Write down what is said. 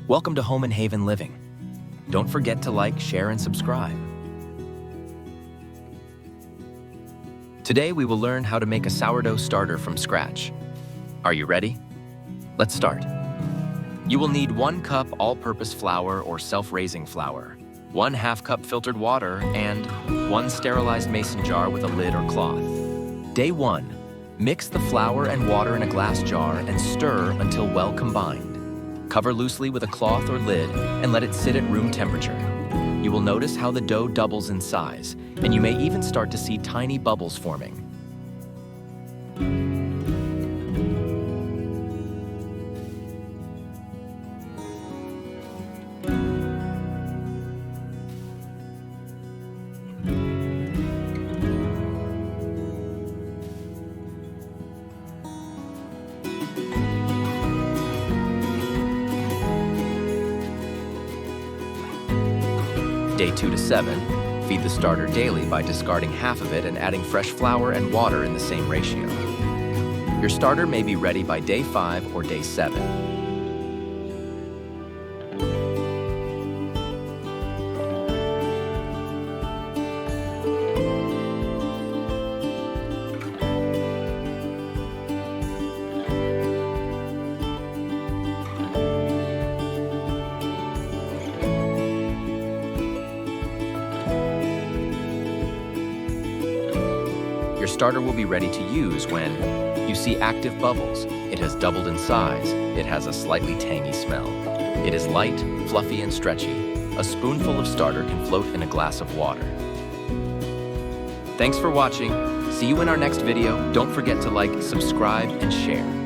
Welcome to Home and Haven Living. Don't forget to like, share, and subscribe. Today we will learn how to make a sourdough starter from scratch. Are you ready? Let's start. You will need 1 cup all-purpose flour or self-raising flour, 1/2 cup filtered water, and 1 sterilized mason jar with a lid or cloth. Day 1. Mix the flour and water in a glass jar and stir until well combined. Cover loosely with a cloth or lid and let it sit at room temperature. You will notice how the dough doubles in size, and you may even start to see tiny bubbles forming. Day 2 to 7, feed the starter daily by discarding half of it and adding fresh flour and water in the same ratio. Your starter may be ready by day 5 or day 7. Your starter will be ready to use when you see active bubbles. It has doubled in size. It has a slightly tangy smell. It is light, fluffy, and stretchy. A spoonful of starter can float in a glass of water. Thanks for watching. See you in our next video. Don't forget to like, subscribe, and share.